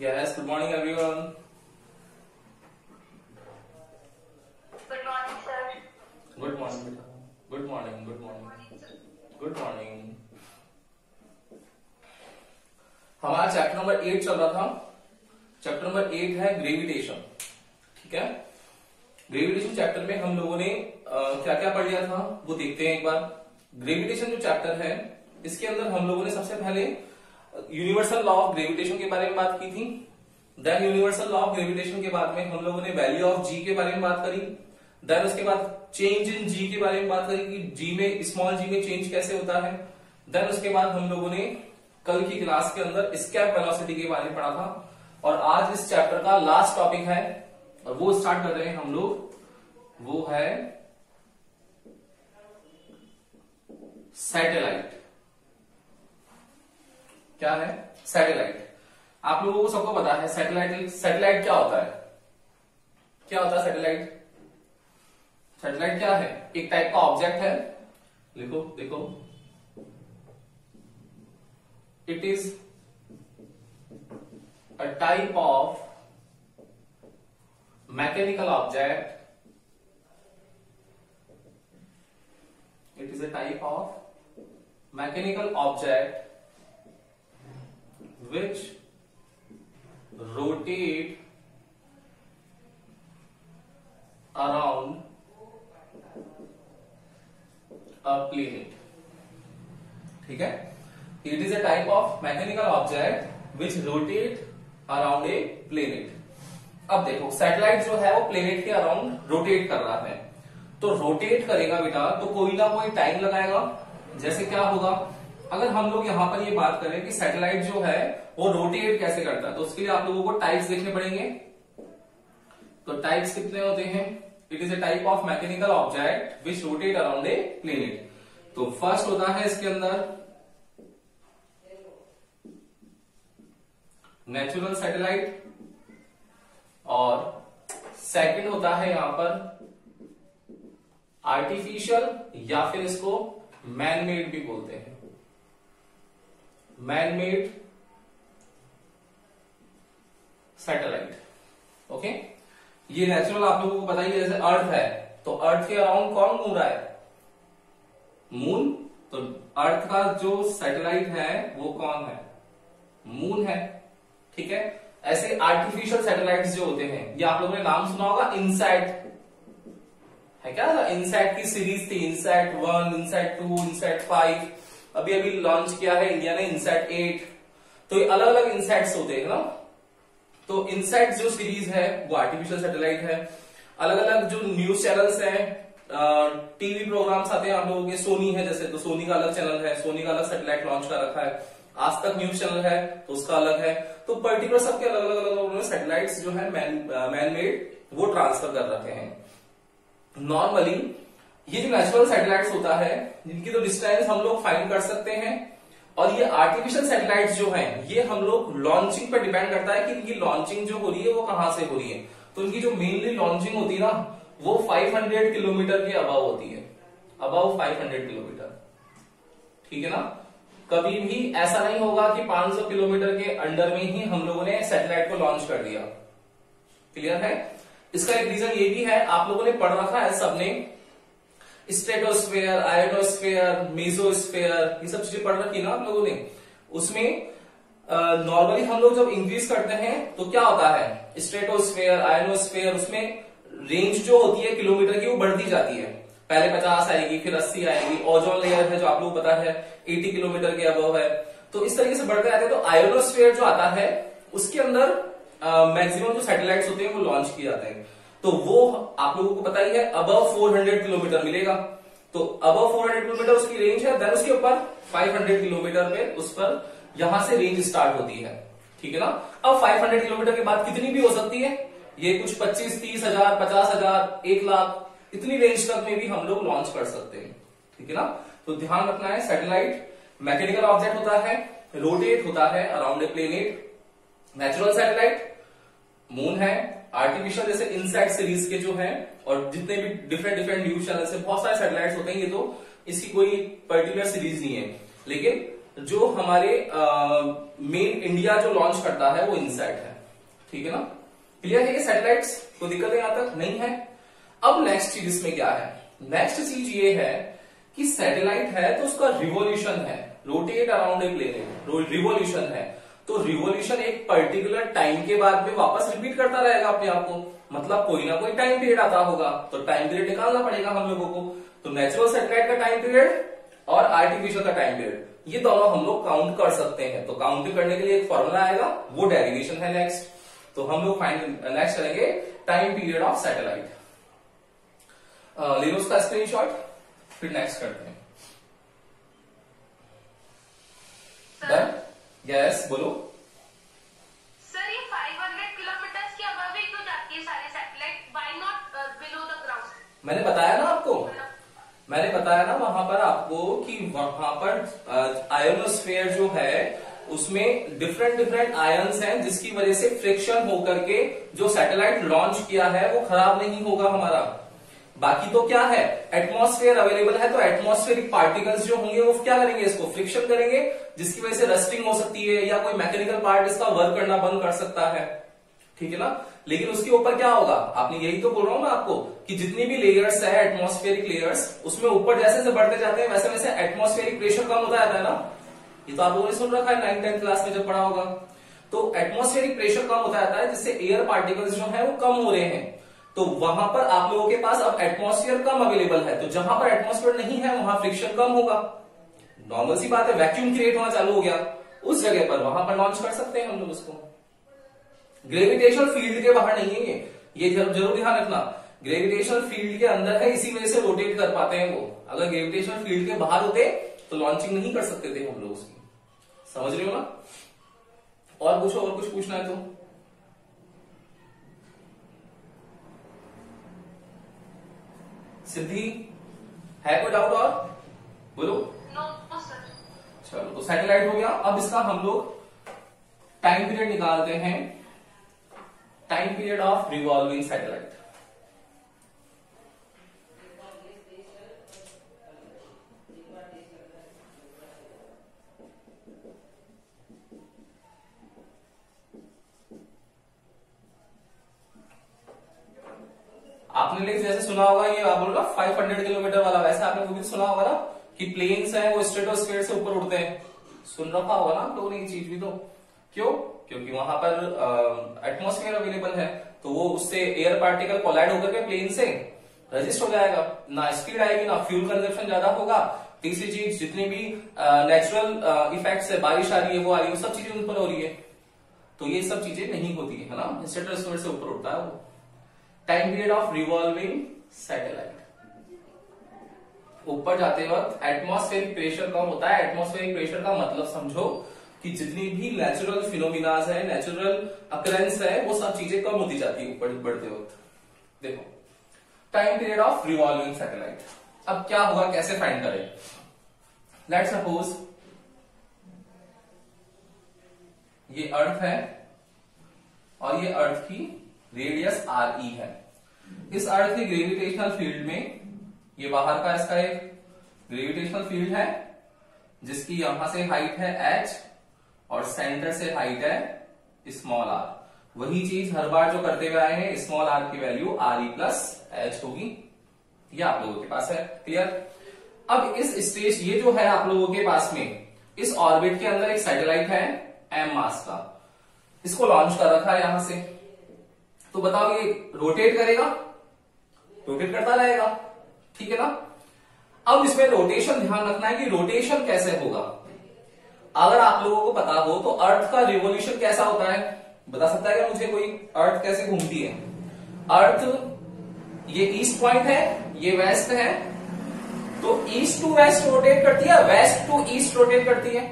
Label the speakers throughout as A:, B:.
A: Yes, good morning everyone.
B: Good morning, sir.
A: Good morning बेटा. Good morning, good morning. Good morning. हमारा chapter number 8 चल रहा था. Chapter number 8 है gravitation. ठीक है. ग्रेविटेशन चैप्टर में हम लोगों ने क्या क्या पढ़ लिया था वो देखते हैं एक बार. ग्रेविटेशन जो चैप्टर है इसके अंदर हम लोगों ने सबसे पहले यूनिवर्सल लॉ ऑफ ग्रेविटेशन के बारे में बात की थी. Then universal law of gravitation के बाद में हम लोगों ने वैल्यू ऑफ जी के बारे में बात करी. देन उसके बाद चेंज इन जी के बारे में बात करी कि जी में स्मॉल जी में चेंज कैसे होता है. देन उसके बाद हम लोगों ने कल की क्लास के अंदर एस्केप वेलोसिटी के बारे में पढ़ा था. और आज इस चैप्टर का लास्ट टॉपिक है और वो स्टार्ट कर रहे हैं हम लोग. वो है सैटेलाइट. क्या है सैटेलाइट? आप लोगों को सबको पता है सैटेलाइट. सैटेलाइट क्या होता है? क्या होता है सैटेलाइट? सैटेलाइट क्या है? एक टाइप का ऑब्जेक्ट है. लिखो देखो. It is a type of mechanical object. It is a type of mechanical object which rotate around a planet. ठीक है. It is a type of mechanical object which rotate around a planet. अब देखो satellite जो है वो planet के around rotate कर रहा है. तो रोटेट करेगा बेटा तो कोई ना कोई टाइम लगाएगा. जैसे क्या होगा अगर हम लोग यहां पर ये बात करें कि सैटेलाइट जो है वो रोटेट कैसे करता है तो उसके लिए आप लोगों को टाइप्स देखने पड़ेंगे. तो टाइप्स कितने होते हैं? It is a type of mechanical object which rotate around a planet. तो फर्स्ट होता है इसके अंदर नेचुरल सैटेलाइट और सेकंड होता है यहां पर आर्टिफिशियल या फिर इसको मैन मेड भी बोलते हैं. Man made satellite. ओके. ये नेचुरल आप लोगों को पता ही है. जैसे अर्थ है तो अर्थ के अराउंड कौन घूम रहा है? मून. तो अर्थ का जो सैटेलाइट है वो कौन है? मून है. ठीक है. ऐसे आर्टिफिशियल सैटेलाइट्स जो होते हैं ये आप लोगों ने नाम सुना होगा. इनसैट है क्या? इनसैट की सीरीज थी. INSAT 1, INSAT 2, INSAT 5. अभी अभी लॉन्च किया है इंडिया ने इनसैट 8. तो ये अलग अलग इनसैट्स होते हैं ना. तो इनसैट जो सीरीज है वो आर्टिफिशियल सैटेलाइट है. अलग अलग जो न्यूज चैनल्स हैं, टीवी प्रोग्राम्स आते हैं आप लोगों के. सोनी है जैसे तो सोनी का अलग चैनल है. सोनी का अलग सैटेलाइट लॉन्च कर रखा है. आज तक न्यूज चैनल है तो उसका अलग है. तो पर्टिकुलर सबके अलग अलग अलग सैटेलाइट्स जो है मैन मेड वो ट्रांसफर कर रखे हैं. नॉर्मली ये जो नेचुरल सैटेलाइट्स होता है जिनकी तो डिस्टेंस हम लोग फाइंड कर सकते हैं. और ये आर्टिफिशियल सैटेलाइट्स जो हैं ये हम लोग लॉन्चिंग पर डिपेंड करता है कि इनकी लॉन्चिंग जो हो रही है वो कहां से हो रही है. तो इनकी जो मेनली लॉन्चिंग होती है ना वो 500 किलोमीटर के अबव होती है. Above 500 kilometre. ठीक है ना. कभी भी ऐसा नहीं होगा कि 500 किलोमीटर के अंडर में ही हम लोगों ने सैटेलाइट को लॉन्च कर दिया. क्लियर है. इसका एक रीजन ये भी है आप लोगों ने पढ़ रखा है सबने स्ट्रेटोस्फेयर, आयोनोस्फेयर, मेसोस्फेयर ये सब चीजें पढ़ रखी ना आप लोगों ने. उसमें नॉर्मली हम लोग जब इंक्रीज करते हैं तो क्या होता है स्ट्रेटोस्फेयर, आयोनोस्फेयर उसमें रेंज जो होती है किलोमीटर की वो बढ़ती जाती है. पहले 50 आएगी फिर 80 आएगी. ओजोन लेयर है जो आप लोग पता है 80 किलोमीटर के अबव है. तो इस तरीके से बढ़ते रहते हैं. तो आयोनोस्फेयर जो आता है उसके अंदर मैक्सिमम जो सैटेलाइट्स होते हैं वो लॉन्च किए जाते हैं. तो वो आप लोगों को पता ही है अबव 400 किलोमीटर मिलेगा. तो अबव 400 किलोमीटर उसकी रेंज है. देन उसके ऊपर 500 किलोमीटर पे उस पर यहां से रेंज स्टार्ट होती है. ठीक है ना. अब 500 किलोमीटर के बाद कितनी भी हो सकती है. ये कुछ 25-30 हजार, 50 हजार, 1 लाख इतनी रेंज तक में भी हम लोग लॉन्च कर सकते हैं. ठीक है ना. तो ध्यान रखना है सैटेलाइट मैकेनिकल ऑब्जेक्ट होता है, रोटेट होता है around a planet. Natural satellite moon है. आर्टिफिशियल जैसे इनसैट सीरीज के जो हैं और जितने भी डिफरेंट न्यूज चैनल से बहुत सारे सैटेलाइट्स होते हैं. ये तो इसकी कोई पर्टिकुलर सीरीज नहीं है. लेकिन जो हमारे मेन इंडिया जो लॉन्च करता है वो इनसैट है, ठीक है ना। क्लियर है ये सैटेलाइट्स, कोई दिक्कत यहां तक नहीं है। अब नेक्स्ट चीज इसमें क्या है, नेक्स्ट चीज ये है कि सैटेलाइट है तो उसका रिवॉल्यूशन है, rotate around a planet, revolution है तो रिवॉल्यूशन एक पर्टिकुलर टाइम के बाद में वापस रिपीट करता रहेगा अपने आप को, मतलब कोई ना कोई टाइम पीरियड आता होगा, तो टाइम पीरियड निकालना पड़ेगा हम लोगों को। तो नेचुरल सैटेलाइट का टाइम पीरियड और आर्टिफिशियल का टाइम पीरियड, ये दोनों हम लोग काउंट कर सकते हैं। तो काउंटिंग करने के लिए एक फॉर्मूला आएगा, वो डेरिवेशन है नेक्स्ट। तो हम लोग नेक्स्ट करेंगे टाइम पीरियड ऑफ सैटेलाइट। ले लो उसका स्क्रीनशॉट, फिर नेक्स्ट करते हैं। डन? यस बोलो।
B: सर ये 500 किलोमीटर के अबव ही तो जाती है सारे satellite, why not below the ground?
A: मैंने बताया ना आपको, मैंने बताया ना वहां पर आपको कि वहां पर आयोनोस्फेयर जो है उसमें डिफरेंट डिफरेंट आयन्स हैं, जिसकी वजह से फ्रिक्शन होकर के जो सैटेलाइट लॉन्च किया है वो खराब नहीं होगा हमारा। बाकी तो क्या है, एटमॉस्फेयर अवेलेबल है, तो एटमॉस्फेरिक पार्टिकल्स जो होंगे वो क्या करेंगे, इसको फ्रिक्शन करेंगे, जिसकी वजह से रस्टिंग हो सकती है या कोई मैकेनिकल पार्ट इसका वर्क करना बंद कर सकता है, ठीक है ना। लेकिन उसके ऊपर क्या होगा, आपने यही तो बोल रहा हूं ना आपको कि जितनी भी लेयर्स है एटमॉस्फेरिक लेयर्स, उसमें ऊपर जैसे जैसे बढ़ते जाते हैं वैसे वैसे एटमॉस्फेरिक प्रेशर कम होता जाता है ना। ये तो आप लोगों ने सुन रखा है 9th-10th क्लास में जब पढ़ा होगा। तो एटमॉस्फेरिक प्रेशर कम होता जाता है, जिससे एयर पार्टिकल्स जो है वो कम हो रहे हैं। तो वहां पर आप लोगों के पास अब एटमॉस्फेयर कम अवेलेबल है, तो जहां पर एटमॉस्फेयर नहीं है वहां फ्रिक्शन कम होगा। नॉर्मल सी बात है, वैक्यूम क्रिएट होना चालू हो गया, उस जगह पर वहां पर लॉन्च कर सकते हैं हम लोग उसको। ग्रेविटेशनल फील्ड के बाहर नहीं है ये जरूर ध्यान रखना, ग्रेविटेशनल फील्ड के अंदर है, इसी वजह से रोटेट कर पाते हैं वो। अगर ग्रेविटेशनल फील्ड के बाहर होते तो लॉन्चिंग नहीं कर सकते थे हम लोग उसकी, समझ रहे हो ना। और पूछो, और कुछ पूछना है तो। सिद्धि है कोई डाउट और बोलो।
B: No sir.
A: चलो तो सैटेलाइट हो गया। अब इसका हम लोग टाइम पीरियड निकालते हैं, time period of revolving satellite. आपने लेकिन जैसे सुना होगा, ये आप बोल रहा 500 किलोमीटर वाला, वैसे आपने वो भी सुना होगा ना कि प्लेन्स हैं वो स्ट्रेटोस्फीयर से ऊपर उड़ते हैं, सुन रखा होगा ना आप लोगों ने ये चीज भी तो। क्यों? क्योंकि वहां पर एटमॉस्फेयर अवेलेबल है, तो वो उससे एयर पार्टिकल कोलाइड होकर के प्लेन से रजिस्ट हो जाएगा, ना स्पीड आएगी ना फ्यूल कंजप्शन ज्यादा होगा। तीसरी चीज, जितनी भी नेचुरल इफेक्ट्स है, बारिश आ रही है वो आ रही है, वो सब चीजें उन पर हो रही है, तो ये सब चीजें नहीं होती है ना, स्ट्रेटोस्फीयर से ऊपर उड़ता है वो। Time period of revolving satellite, ऊपर जाते वक्त एटमॉस्फेरिक प्रेशर कम होता है। एटमॉस्फेरिक प्रेशर का मतलब समझो कि जितनी भी नेचुरल फिनोमिनाज है, नेचुरल अकरेंस है, वो सब चीजें कम होती जाती है ऊपर बढ़ते वक्त। देखो time period of revolving satellite, अब क्या होगा, कैसे फाइंड करें। लेट सपोज ये अर्थ है और ये अर्थ की रेडियस RE है। इस अर्थ के ग्रेविटेशनल फील्ड में, ये बाहर का इसका एक ग्रेविटेशनल फील्ड है जिसकी यहां से हाइट है h और सेंटर से हाइट है स्मॉल r। वही चीज हर बार जो करते हुए आए हैं, स्मॉल r की वैल्यू RE+H होगी, ये आप लोगों के पास है। क्लियर? अब इस स्टेज, ये जो है आप लोगों के पास में, इस ऑर्बिट के अंदर एक सैटेलाइट है m मास का, इसको लॉन्च कर रखा है यहां से। तो बताओ ये रोटेट करेगा, रोटेट करता रहेगा, ठीक है ना। अब इसमें रोटेशन ध्यान रखना है कि रोटेशन कैसे होगा। अगर आप लोगों को पता हो तो अर्थ का रिवॉल्यूशन कैसा होता है, बता सकता है क्या मुझे कोई, अर्थ कैसे घूमती है। अर्थ ये ईस्ट पॉइंट है, ये वेस्ट है, तो ईस्ट टू वेस्ट रोटेट करती है, वेस्ट टू ईस्ट रोटेट करती है।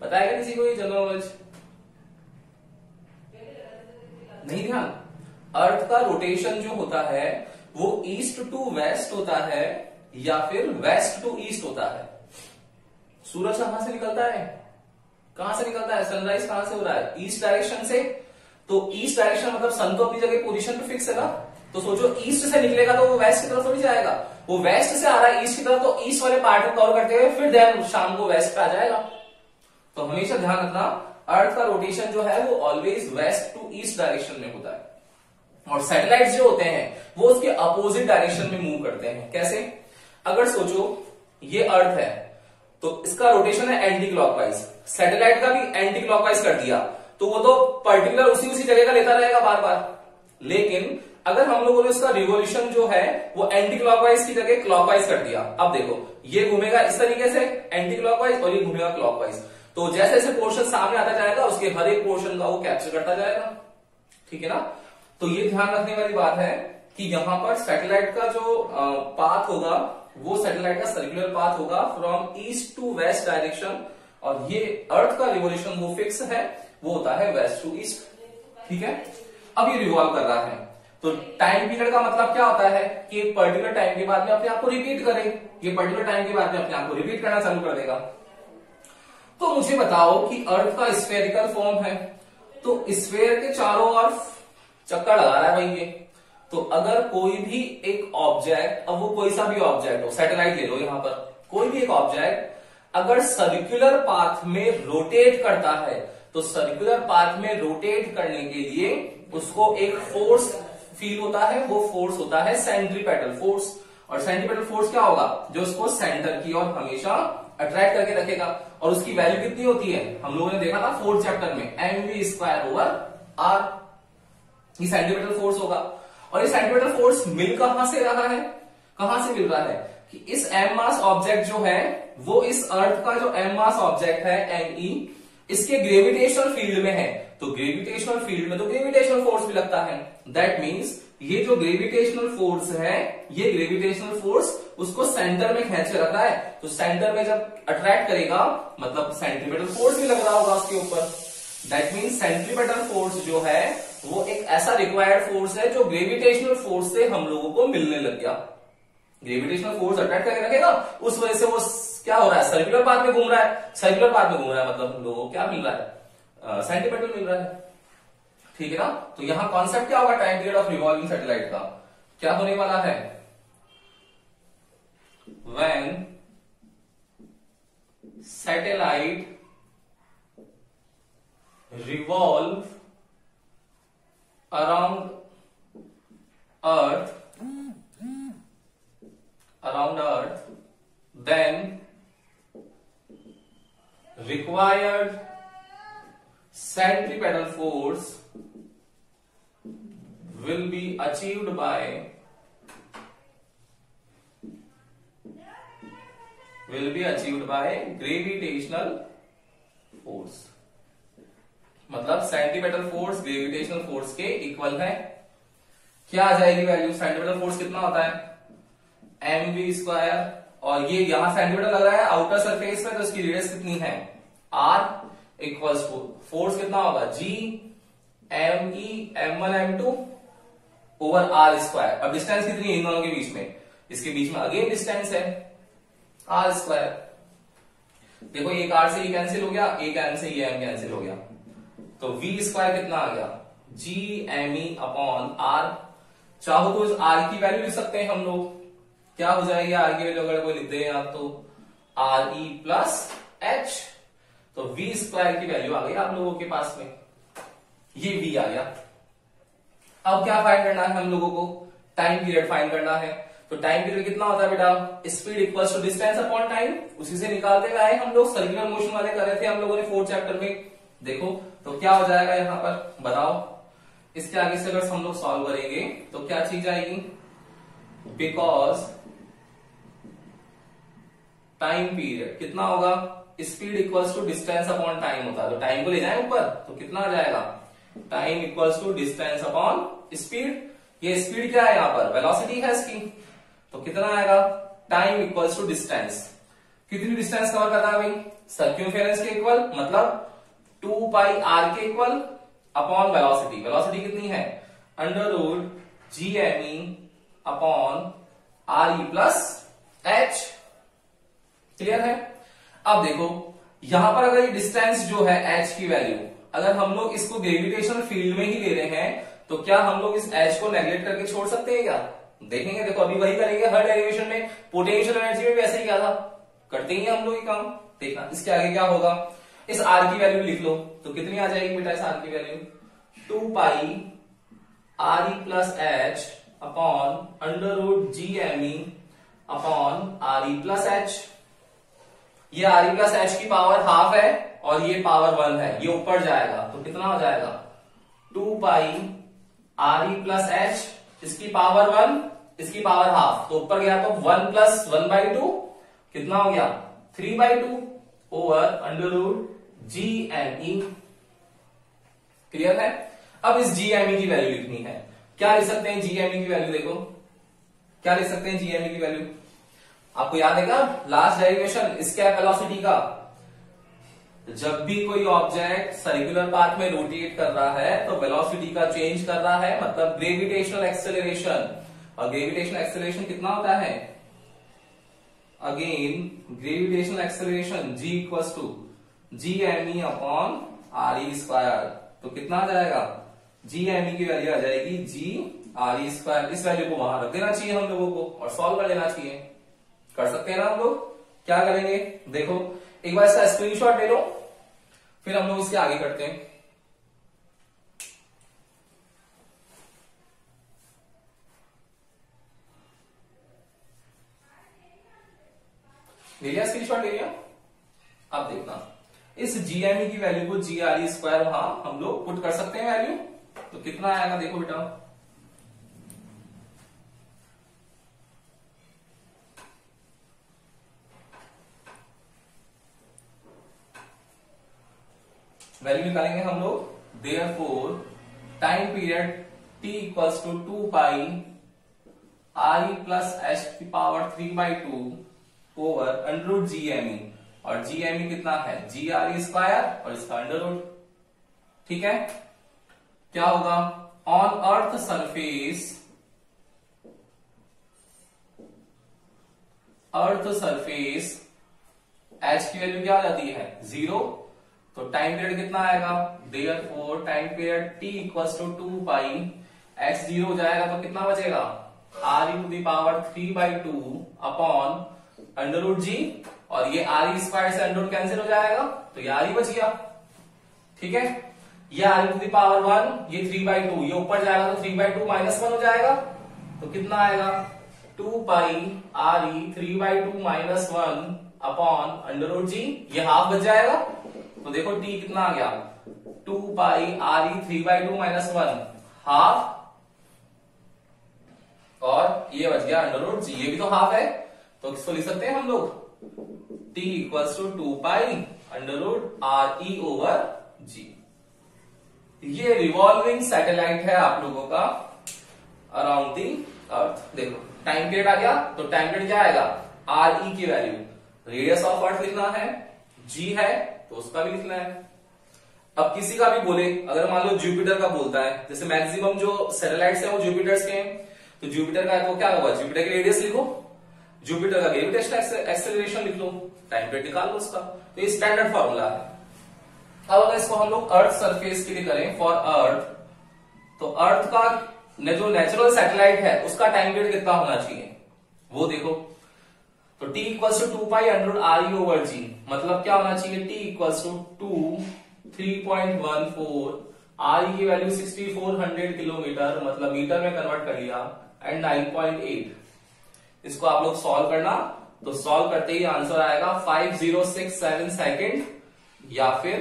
A: बताएगा किसी को ये जनरल नॉलेज? नहीं ध्यान। अर्थ का रोटेशन जो होता है वो ईस्ट टू वेस्ट होता है या फिर वेस्ट टू ईस्ट होता है। सूरज कहां से निकलता है, कहां से निकलता है, सनराइज कहां से हो रहा है, ईस्ट डायरेक्शन से। तो ईस्ट डायरेक्शन मतलब सन तो अपनी जगह पोजीशन पे फिक्स है ना, तो सोचो ईस्ट से निकलेगा तो वो वेस्ट की तरफ थोड़ी जाएगा, वो वेस्ट से आ रहा है ईस्ट की तरफ, तो ईस्ट वाले पार्ट को कवर करते हुए फिर देन शाम को वेस्ट पे आ जाएगा। तो हमेशा ध्यान रखना अर्थ का रोटेशन जो है वो always west to east direction में होता है, और सैटेलाइट्स जो होते हैं वो उसके अपोजिट डायरेक्शन में मूव करते हैं। कैसे? अगर सोचो ये अर्थ है तो इसका रोटेशन है एंटी क्लॉकवाइज, सैटेलाइट का भी एंटी क्लॉकवाइज कर दिया तो वो तो पर्टिकुलर उसी जगह का लेता रहेगा बार बार। लेकिन अगर हम लोगों ने उसका रिवोल्यूशन जो है वो एंटी क्लॉकवाइज की जगह क्लॉकवाइज कर दिया, अब देखो ये घूमेगा इस तरीके से एंटी क्लॉकवाइज और ये घूमेगा क्लॉकवाइज, तो जैसे जैसे पोर्शन सामने आता जाएगा उसके हर एक पोर्शन का वो कैप्चर करता जाएगा। ठीक है ना? तो ये ध्यान रखने वाली बात है कि यहां पर सैटेलाइट का जो पाथ होगा वो सैटेलाइट का सर्कुलर पाथ होगा from east to west direction, और ये अर्थ का रिवोल्यूशन वो फिक्स है, वो होता है वेस्ट टू ईस्ट। ठीक है? अब ये रिवॉल्व कर रहा है, तो टाइम पीरियड का मतलब क्या होता है कि एक पर्टिकुलर टाइम के बाद में अपने आप को रिपीट करे, ये पर्टिकुलर टाइम के बाद में अपने आप को रिपीट करना चालू कर देगा। तो मुझे बताओ कि अर्थ का स्फेरिकल फॉर्म है, तो स्फेयर के चारों ओर चक्कर लगा रहा है भाई ये। तो अगर कोई भी एक ऑब्जेक्ट, अब वो कोई सा भी ऑब्जेक्ट हो, सैटेलाइट ले लो यहां पर, कोई भी एक ऑब्जेक्ट अगर सर्कुलर पाथ में रोटेट करता है तो सर्कुलर पाथ में रोटेट करने के लिए उसको एक फोर्स फील होता है, वो फोर्स होता है सेंट्रीपेटल फोर्स। और सेंट्रीपेटल फोर्स क्या होगा? जो उसको सेंटर की ओर हमेशा अट्रैक्ट करके रखेगा, और उसकी वैल्यू कितनी होती है? हम लोगों ने देखा था 4th चैप्टर में, mv²/r, ये सेंट्रीपेटल फोर्स होगा। और ये सेंट्रीपेटल फोर्स मिल कहां से रहा है? कहां से मिल रहा है कि इस एम मास ऑब्जेक्ट जो है वो इस अर्थ का जो एम मास ऑब्जेक्ट है me, इसके ग्रेविटेशनल फील्ड में है, तो ग्रेविटेशनल फील्ड में तो ग्रेविटेशनल फोर्स भी लगता है। दैट मीन्स ये जो ग्रेविटेशनल फोर्स है, ये ग्रेविटेशनल फोर्स उसको सेंटर में खींच के रख रहा है, तो सेंटर में जब अट्रैक्ट करेगा मतलब सेंट्रीपेटल फोर्स भी लग रहा होगा उसके ऊपर। दैट मीन्स सेंट्रीपेटल फोर्स जो है वो एक ऐसा रिक्वायर्ड फोर्स है जो ग्रेविटेशनल फोर्स से हम लोगों को मिलने लग गया। ग्रेविटेशनल फोर्स अट्रैक्ट करके रखेगा, उस वजह से वो क्या हो रहा है? सर्कुलर पाथ में घूम रहा है। सर्कुलर पाथ में घूम रहा है मतलब हम लोगों को क्या मिल रहा है? सेंट्रीपेटल मिल रहा है। ठीक है ना? तो यहां कॉन्सेप्ट क्या होगा time period of revolving satellite का? क्या होने वाला है? When satellite revolve around earth then required centripetal force will be achieved by gravitational force। मतलब सेंट्रीपेटल फोर्स ग्रेविटेशनल फोर्स के इक्वल है। क्या आ जाएगी वैल्यू? सेंट्रीपेटल फोर्स कितना होता है? mv², और ये यहां सेंटीमीटर लग रहा है आउटर सरफेस में, तो इसकी रेडियस कितनी है? r इक्वल्स टू फोर्स कितना होगा? g me m1 m2 over r²। अब डिस्टेंस कितनी है इन दोनों के बीच में? इसके बीच में अगेन डिस्टेंस है r²। देखो एक r से ये कैंसिल हो गया, एक m से ये m कैंसिल हो गया, तो v² कितना आ गया? g me upon r। चाहो तो इस r की वैल्यू लिख सकते हैं हम लोग, क्या हो जाएगी r की वैल्यू? अगर कोई लिख दे आप तो re प्लस h, तो v² की वैल्यू आ गई आप लोगों के पास में, ये v आ गया। अब क्या फाइंड करना है हम लोगों को? टाइम पीरियड फाइंड करना है। तो टाइम पीरियड कितना होता है बेटा? Speed equals to distance upon time, उसी से निकालते आए हम लोग, सर्कुलर मोशन वाले कर रहे थे हम लोगों ने 4th चैप्टर में। देखो तो क्या हो जाएगा यहां पर बताओ? इसके आगे से अगर हम लोग सॉल्व करेंगे तो क्या चीज आएगी? बिकॉज टाइम पीरियड कितना होगा? Speed equals to distance upon time होता है, तो टाइम को ले जाए ऊपर तो कितना आ जाएगा? Time equals to distance upon speed. ये स्पीड क्या है? यहां पर वेलोसिटी है इसकी, तो कितना आएगा? Time equals to distance. कितनी डिस्टेंस कवर करता है भाई? सर्क्यूमफेरेंस के इक्वल, मतलब 2 पाई r के इक्वल अपॉन वेलोसिटी। वेलोसिटी कितनी है? √gme upon re plus h। Clear है? अब देखो यहां पर अगर ये डिस्टेंस जो है h की वैल्यू, अगर हम लोग इसको ग्रेविटेशनल फील्ड में ही ले रहे हैं तो क्या हम लोग इस एच को नेग्लेक्ट करके छोड़ सकते हैं क्या? देखेंगे, देखो अभी वही करेंगे, हर डेरिवेशन में पोटेंशियल एनर्जी में भी ऐसे ही किया था, करते ही हम लोग ये काम। देखना इसके आगे क्या होगा, इस आर की वैल्यू लिख लो, तो कितनी आ जाएगी बेटा इस आर की value, 2 pi R E plus H upon under root G M E upon R E plus H. ये आर ई प्लस एच की पावर हाफ है और ये पावर 1 है, ये ऊपर जाएगा तो कितना हो जाएगा, 2 pi R E plus H, इसकी पावर 1, इसकी पावर हाफ, तो ऊपर गया तो 1 प्लस 1/2 कितना हो गया, 3/2 over under root G M E. Clear है? अब इस जी एम ई की वैल्यू लिखनी है। क्या लिख सकते हैं जी एम ई की वैल्यू? देखो क्या लिख सकते हैं जी एम ई की वैल्यू, आपको याद है क्या लास्ट डेरिवेशन स्केप वेलोसिटी का, जब भी कोई ऑब्जेक्ट सर्कुलर पाथ में रोटेट कर रहा है तो वेलोसिटी का चेंज कर रहा है, मतलब ग्रेविटेशनल एक्सेलरेशन। और ग्रेविटेशनल एक्सेलरेशन कितना होता है, again gravitational acceleration G equals to G M E upon R E square. तो कितना आ जाएगा, जी एम ई की वैल्यू आ जाएगी जी आर ई स्क्वायर। इस वैल्यू को वहां रख देना चाहिए हम लोगों को और सॉल्व कर लेना चाहिए। कर सकते हैं ना हम लोग? क्या करेंगे देखो, एक बार इसका स्क्रीनशॉट ले लो, फिर हम लोग इसके आगे करते हैं। ले लिया स्क्रीनशॉट? ले लिया? अब देखना इस जीएमई की वैल्यू को जी आर ई स्क्वायर वहां हम लोग पुट कर सकते हैं वैल्यू, तो कितना आएगा देखो बेटा, वैल्यू निकालेंगे हम लोग। Therefore time period t equals to 2 pi R E plus H की power 3/2 over under root G M E, और जी एम ई कितना है, जी आर ई स्क्वायर और इसका अंडर रूट। ठीक है, क्या होगा, on earth surface, earth surface H की वैल्यू क्या आ जाती है 0, तो टाइम पीरियड कितना आएगा, therefore time period t equals to 2 pi x 0 हो जाएगा तो कितना बचेगा, r E to the power 3/2 upon under root G, और ये r ई स्क्वायर से अंडर रूट कैंसिल हो जाएगा तो ये r ई बच गया। ठीक है, ये r E to the power 1, ये 3/2, ये ऊपर जाएगा तो 3/2 -1 हो जाएगा, तो कितना आएगा 2 पाई r ई 3/2 -1 अपॉन अंडर रूट जी, ये हाफ बच जाएगा, तो देखो t कितना आ गया 2 पाई आर ई 3/2 -1 हाफ, और ये बच गया अंडर रूट जी, ये भी तो हाफ है, तो किसको लिख सकते हैं हम लोग, t equals to 2 pi under root R E over G. ये रिवॉल्विंग सैटेलाइट है आप लोगों का अराउंड दी अर्थ। देखो टाइम पीरियड आ गया, तो टाइम पीरियड क्या आएगा, आर ई की वैल्यू, रेडियस ऑफ अर्थ लिखना है, जी है तो उसका भी लिखना है। अब किसी का भी बोले, अगर मान लो जुपिटर का बोलता है, जैसे मैक्सिमम जो सैटेलाइट्स हैं वो जुपिटर्स के हैं, तो जुपिटर का तो क्या होगा, जुपिटर की रेडियस लिखो, जुपिटर का ग्रेविटेशनल एक्सेलरेशन लिख लो, टाइम पीरियड निकाल लो उसका, तो ये स्टैंडर्ड फॉर्मूला है। अब अगर इसको हम लोग अर्थ सरफेस के लिए करें, फॉर अर्थ, तो अर्थ का जो नेचुरल सैटेलाइट है उसका टाइम पीरियड कितना होना चाहिए वो देखो, तो t equals to 2 pi under root R E over G, मतलब क्या होना चाहिए, t equals to 3.14, R E की वैल्यू 6400 किलोमीटर, मतलब मीटर में कन्वर्ट कर लिया, एंड 9.8। इसको आप लोग सॉल्व करना, तो सॉल्व करते ही आंसर आएगा 5067 सेकेंड या फिर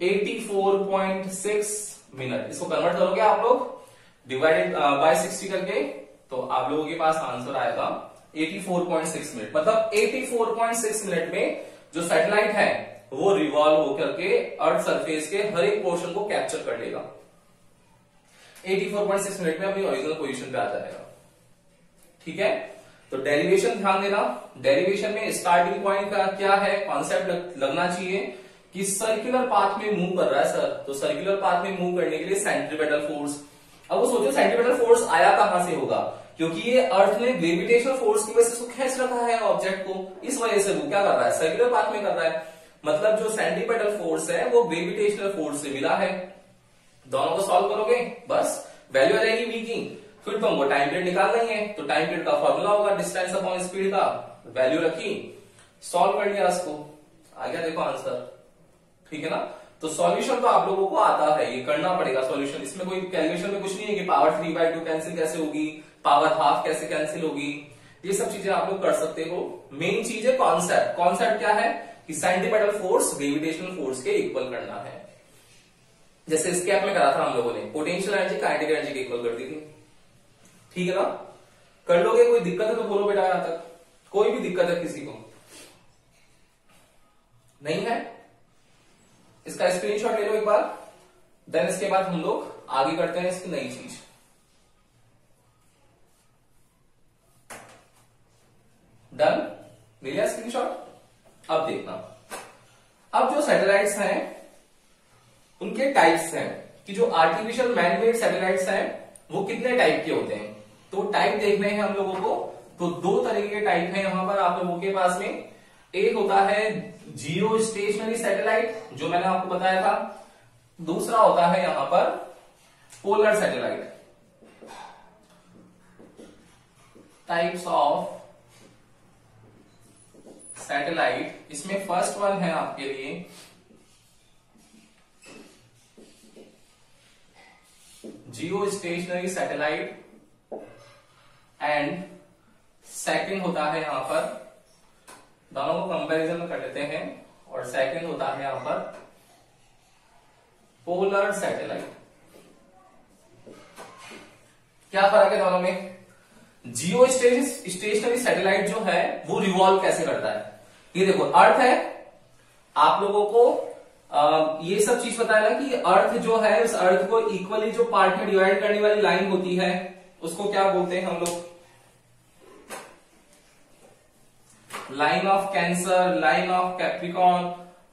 A: 84.6 मिनट। इसको कन्वर्ट करोगे आप लोग डिवाइडेड बाय 60 करके, तो आप लोगों के पास आंसर आएगा 84.6 मिनट, मतलब 84.6 मिनट में जो सैटेलाइट है वो रिवॉल्व होकर के अर्थ सरफेस के हर एक पोर्शन को कैप्चर कर लेगा। 84.6 मिनट में अपनी ओरिजिनल पोजीशन पे आ जाएगा। ठीक है, तो डेरिवेशन ध्यान देना, डेरिवेशन में स्टार्टिंग पॉइंट का क्या है, कॉन्सेप्ट लगना चाहिए कि सर्कुलर पाथ में मूव कर रहा है सर, तो सर्कुलर पाथ में मूव करने के लिए सेंट्रीपेटल फोर्स। अब वो सोचो सेंट्रीपेटल फोर्स आया कहां से होगा, क्योंकि ये अर्थ ने ग्रेविटेशनल फोर्स की वजह से खींच रखा है ऑब्जेक्ट को, इस वजह से वो क्या कर रहा है, सर्कुलर पाथ में कर रहा है, मतलब जो सेंट्रीपेटल फोर्स है वो ग्रेविटेशनल फोर्स से मिला है। दोनों को सॉल्व करोगे बस वैल्यू आ जाएगी वी की, फिर तो हमको टाइम पीरियड निकाल लेंगे। तो टाइम पीरियड का फॉर्मूला होगा डिस्टेंस अपॉन स्पीड का, वैल्यू रखी, सॉल्व कर लिया इसको, आ गया देखो आंसर। ठीक है ना। तो सॉल्यूशन तो आप लोगों को आता है, ये करना पड़ेगा सॉल्यूशन, इसमें कोई कैलकुलेशन में कुछ नहीं है कि पावर 3/2 कैंसिल कैसे होगी, पावर हाफ कैसे कैंसिल होगी, ये सब चीजें आप लोग कर सकते हो। मेन चीज है कॉन्सेप्ट। कॉन्सेप्ट क्या है कि सेंटीमीटर फोर्स ग्रेविटेशनल फोर्स के इक्वल करना है। जैसे स्केप में करा था हम लोगों ने, पोटेंशियल एनर्जी काइनेटिक एनर्जी के इक्वल कर दी थी। ठीक है ना। कर लोगे? कोई दिक्कत है तो बोलो बेटा, यहां तक कोई भी दिक्कत है किसी को नहीं है? इसका स्क्रीनशॉट ले लो एक बार, देन इसके बाद हम लोग आगे करते हैं इसकी नई चीज। डन, ले लिया स्क्रीनशॉट? अब देखना, अब जो सैटेलाइट्स हैं उनके टाइप्स हैं कि जो आर्टिफिशियल मैनमेड सैटेलाइट्स हैं वो कितने टाइप के होते हैं। तो टाइप देखने हैं हम लोगों को। तो दो तरीके के टाइप हैं यहां पर आप लोगों के पास में। एक होता है जियो स्टेशनरी सैटेलाइट, जो मैंने आपको बताया था। दूसरा होता है यहां पर polar satellite. Types of satellite, इसमें फर्स्ट वन है आपके लिए जियो स्टेशनरी सैटेलाइट, एंड सेकंड होता है यहां पर, दोनों को कंपैरिजन में कर लेते हैं, और सेकंड होता है यहां पर पोलर सैटेलाइट। क्या फर्क है दोनों में? जियो स्टेशनरी सैटेलाइट जो है वो रिवॉल्व कैसे करता है। ये देखो अर्थ है, आप लोगों को ये सब चीज पता है ना कि अर्थ जो है उस अर्थ को इक्वली जो पार्ट में डिवाइड करने वाली लाइन होती है उसको क्या बोलते हैं हम लोग? Line of cancer, line of Capricorn,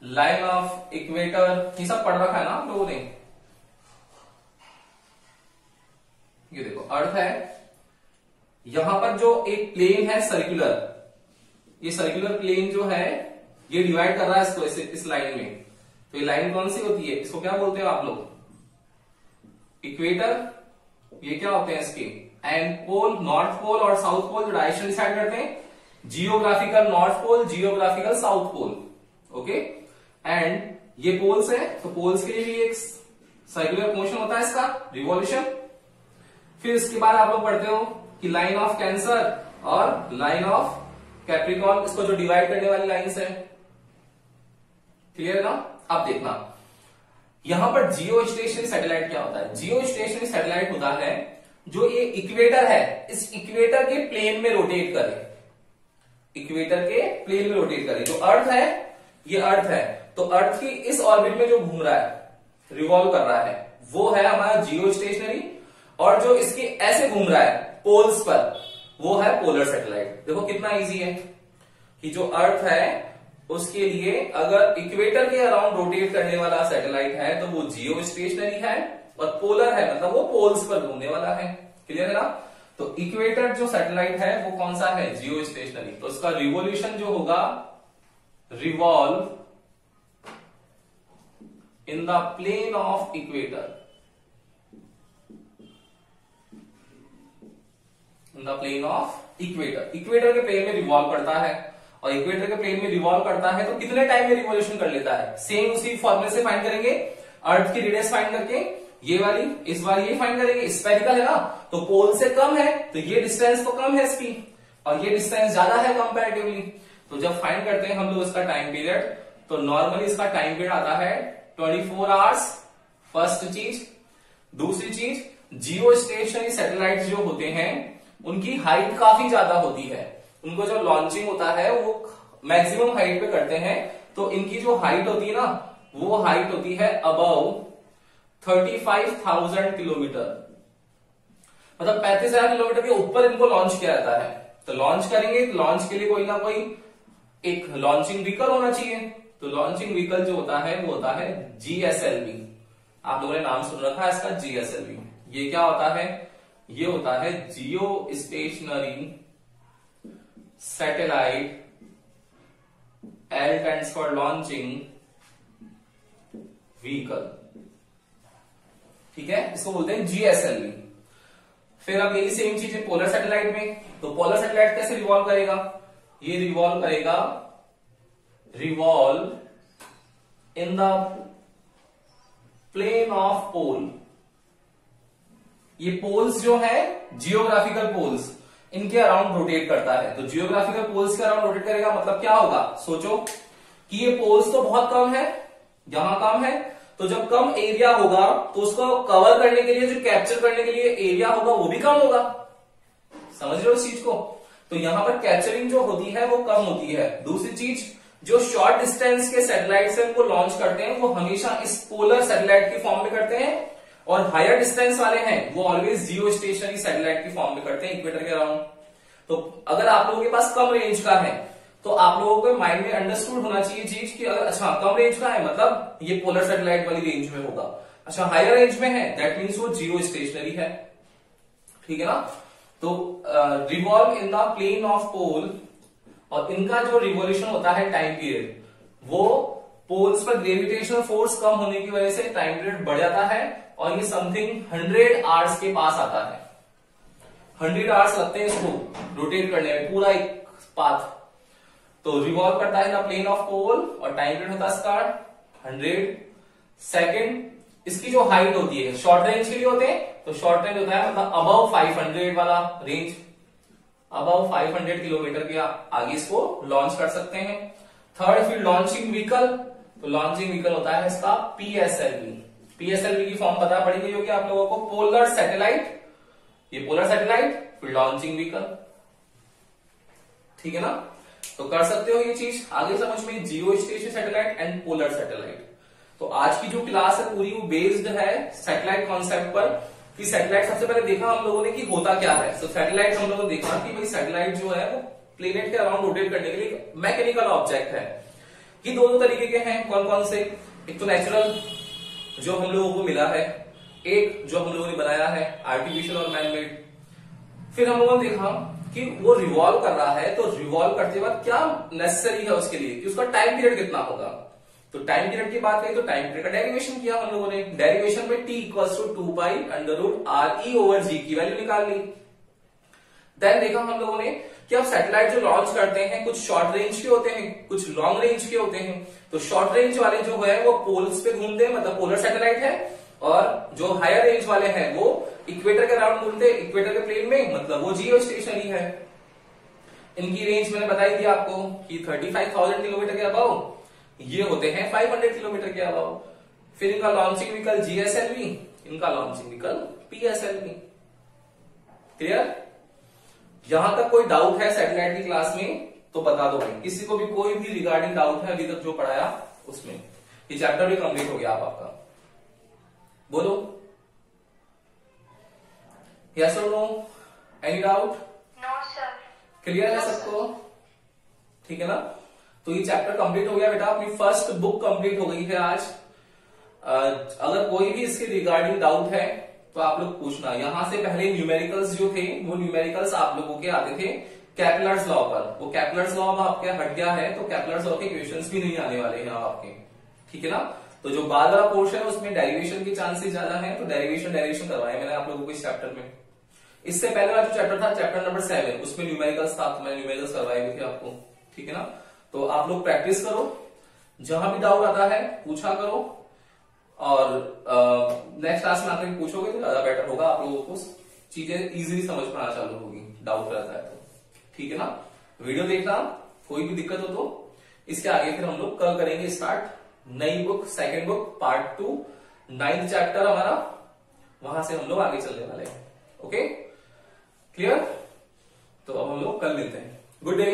A: line of equator, ये सब पढ़ रखा है ना आप लोगों ने। ये देखो अर्थ है, यहां पर जो एक प्लेन है सर्कुलर, ये सर्कुलर प्लेन जो है ये डिवाइड कर रहा है इसको इस लाइन में। तो ये लाइन कौन सी होती है? इसको क्या बोलते हो आप लोग? इक्वेटर। ये क्या होते हैं इसके? एंड पोल, नॉर्थ पोल और साउथ पोल जो डायरेक्शन डिसाइड करते हैं, geographical north pole, geographical south pole. Okay, and ये पोल्स है, तो पोल्स के लिए भी एक सर्कुलर मोशन होता है इसका, रिवॉल्यूशन। फिर इसके बाद आप लोग पढ़ते हो कि लाइन ऑफ कैंसर और लाइन ऑफ कैप्रिकॉर्न, इसको जो डिवाइड करने वाली लाइंस है। क्लियर ना? अब देखना यहां पर जियो स्टेशनरी सैटेलाइट क्या होता है। जियो स्टेशनरी सैटेलाइट होता है जो ये इक्वेटर है, इस इक्वेटर के प्लेन में रोटेट करे, इक्वेटर के प्लेन में रोटेट करे। जो अर्थ है, ये अर्थ है, तो अर्थ की इस ऑर्बिट में जो घूम रहा है, रिवॉल्व कर रहा है, वो है हमारा जियो स्टेशनरी। और जो इसके ऐसे घूम रहा है पोल्स पर, वो है पोलर सैटेलाइट। देखो कितना इजी है कि जो अर्थ है उसके लिए अगर इक्वेटर के अराउंड रोटेट करने वाला सैटेलाइट है तो वो जियो स्टेशनरी है, और पोलर है मतलब वो पोल्स पर घूमने वाला है। क्लियर है ना? तो इक्वेटर जो सैटेलाइट है वो कौन सा है? Geostationary. तो उसका रिवॉल्यूशन जो होगा, revolve in the plane of equator, in the plane of equator. Equator के प्लेन में रिवॉल्व करता है, और इक्वेटर के प्लेन में रिवॉल्व करता है तो कितने टाइम में रिवॉल्यूशन कर लेता है? सेम उसी फॉर्मूले से फाइंड करेंगे, अर्थ की रेडियस फाइंड करके, ये वाली इस बार ये फाइंड करेंगे। स्फेरिकल है ना, तो पोल से कम है तो ये डिस्टेंस तो कम है इसकी, और ये डिस्टेंस ज्यादा है कंपैरेटिवली। तो जब फाइंड करते हैं हम लोग इसका टाइम पीरियड, तो नॉर्मली इसका टाइम पीरियड आता है 24 आवर्स, फर्स्ट चीज। दूसरी चीज, जियो स्टेशनरी सैटेलाइट जो होते हैं उनकी हाइट काफी ज्यादा होती है, उनको जो लॉन्चिंग होता है वो मैक्सिमम हाइट पे करते हैं, तो इनकी जो हाइट होती है ना, वो हाइट होती है अबव 35,000 किलोमीटर, मतलब 35,000 किलोमीटर के ऊपर इनको लॉन्च किया जाता है। तो लॉन्च करेंगे तो लॉन्च के लिए कोई ना कोई एक लॉन्चिंग व्हीकल होना चाहिए। तो लॉन्चिंग व्हीकल जो होता है वो होता है GSLV। आप लोगों ने नाम सुन रखा है इसका, GSLV। ये क्या होता है? ये होता है जियो stationery satellite, L stands for launching vehicle. ठीक है, इसको बोलते हैं GSLV। फिर अब यही सेम चीज है पोलर सैटेलाइट में। तो पोलर सैटेलाइट कैसे रिवॉल्व करेगा, ये रिवॉल्व करेगा, revolve in the plane of pole. ये पोल्स जो है जियोग्राफिकल पोल्स, इनके अराउंड रोटेट करता है। तो जियोग्राफिकल पोल्स के अराउंड रोटेट करेगा मतलब क्या होगा, सोचो कि ये पोल्स तो बहुत कम है, यहां कम है, तो जब कम एरिया होगा तो उसको कवर करने के लिए, जो कैप्चर करने के लिए एरिया होगा वो भी कम होगा। समझ रहे हो इस चीज को। तो यहां पर कैप्चरिंग जो होती है वो कम होती है। दूसरी चीज, जो शॉर्ट डिस्टेंस के सैटेलाइट्स हैं उनको लॉन्च करते हैं वो हमेशा इस पोलर सैटेलाइट की फॉर्म में करते हैं, और हायर डिस्टेंस वाले हैं वो ऑलवेज जियो स्टेशनरी सैटेलाइट की फॉर्म में करते हैं इक्वेटर के अराउंड। तो अगर आप लोगों के पास कम रेंज का है तो आप लोगों को माइंड में अंडरस्टूड होना चाहिए चीज कि अगर अच्छा कम रेंज का है मतलब ये पोलर सैटेलाइट वाली रेंज में होगा, अच्छा हायर रेंज में है दैट मीन्स वो जियो स्टेशनरी है, ठीक है ना। तो revolve in the plane of pole, और इनका जो रिवॉल्यूशन होता है टाइम पीरियड, वो पोल्स पर ग्रेविटेशनल फोर्स कम होने की वजह से टाइम पीरियड बढ़ जाता है, और ये समथिंग 100 आवर्स के पास आता है। 100 आवर्स लगते हैं इसको रोटेट करने में, पूरा एक पाथ। तो रिवॉल्व करता है ना प्लेन ऑफ पोल, और टाइम पीरियड होता है इसका 100 सेकेंड। इसकी जो हाइट होती है शॉर्ट रेंज के लिए होते हैं, तो शॉर्ट रेंज होता है मतलब अबव 500 वाला रेंज, अबव 500 किलोमीटर के आगे इसको लॉन्च कर सकते हैं। थर्ड, फिर लॉन्चिंग व्हीकल, तो लॉन्चिंग व्हीकल होता है इसका PSLV। PSLV की फॉर्म पता पड़ी गई होगी आप लोगों को, पोलर सैटेलाइट, ये पोलर सैटेलाइट फिर लॉन्चिंग व्हीकल, ठीक है ना। तो कर सकते हो ये चीज आगे समझ में, जियो stationery satellite and polar satellite. तो आज की जो क्लास है पूरी वो बेस्ड है सैटेलाइट कॉन्सेप्ट पर, कि सैटेलाइट सबसे पहले देखा हम लोगों ने कि होता क्या है। तो सैटेलाइट हम लोगों ने देखा कि भाई सैटेलाइट जो है वो प्लेनेट के अराउंड रोटेट करने के लिए मैकेनिकल ऑब्जेक्ट है, कि दो तरीके के हैं, कौन कौन से, एक तो नेचुरल जो हम लोगों को मिला है, एक जो हम लोगों ने बनाया है आर्टिफिशियल और मैनमेड। फिर हम लोगों ने देखा कि वो रिवॉल्व कर रहा है, तो रिवॉल्व करते वक्त क्या नेसेसरी है उसके लिए, कि उसका टाइम पीरियड कितना होगा। तो टाइम पीरियड की बात करें तो टाइम पीरियड का डेरिवेशन किया हम लोगों ने, डेरिवेशन में t = 2π√RE/g की वैल्यू निकाल ली। देन देखा हम लोगों ने कि अब सैटेलाइट जो लॉन्च करते हैं कुछ शॉर्ट रेंज के होते हैं, कुछ लॉन्ग रेंज के होते हैं। तो शॉर्ट रेंज वाले जो है वो पोल्स पे घूमते हैं, मतलब पोलर सैटेलाइट है, और जो हायर रेंज वाले हैं वो इक्वेटर के अराउंड घूमते हैं, इक्वेटर के प्लेन में, मतलब वो जियो स्टेशनरी है। इनकी रेंज मैंने बताई थी आपको कि 35,000 किलोमीटर के अबाव, ये होते हैं 500 किलोमीटर के अबाव। फिर इनका लॉन्चिंग व्हीकल GSLV, इनका लॉन्चिंग व्हीकल PSLV। क्लियर। यहां तक कोई डाउट है सैटेलाइट की क्लास में तो बता दो भाई, किसी को भी कोई भी रिगार्डिंग डाउट है अभी तक जो पढ़ाया उसमें। ये चैप्टर भी कंप्लीट हो गया आपका, बोलो यस और no, any doubt?
B: No sir.
A: Clear है सबको, ठीक है ना। तो ये चैप्टर कंप्लीट हो गया बेटा, अपनी फर्स्ट बुक कंप्लीट हो गई है आज। अगर कोई भी इसके रिगार्डिंग डाउट है तो आप लोग पूछना। यहां से पहले न्यूमेरिकल्स जो थे वो न्यूमेरिकल्स आप लोगों के आते थे केपलर्स लॉ पर, वो केपलर्स लॉ अब आपके हट गया है, तो केपलर्स लॉ के क्वेश्चंस भी नहीं आने वाले हैं आपके, ठीक है ना। तो जो बाद वाला पोर्शन है उसमें डेरिवेशन के चांसेस ज्यादा हैं, तो डेरिवेशन करवाए मैंने आप लोगों को इस चैप्टर में। इससे पहले वाला जो चैप्टर था चैप्टर नंबर 7, उसमें न्यूमेरिकल्स था, तो मैंने न्यूमेरिकल्स करवाए भी थे आपको, ठीक है ना। तो आप लोग प्रैक्टिस करो, जहां भी डाउट आता है पूछा करो, और नेक्स्ट क्लास में आकर पूछोगे तो ज्यादा बेटर होगा, आप लोगों को चीजें इजीली समझ में आना चालू होगी, डाउट रहता है तो, ठीक है ना। वीडियो देखना, कोई भी दिक्कत हो तो इसके आगे फिर हम लोग कल करेंगे स्टार्ट नई book, second book part 2, 9th chapter हमारा, वहां से हम लोग आगे चलने वाले हैं। Okay clear. तो अब हम लोग कल मिलते हैं, गुड डे।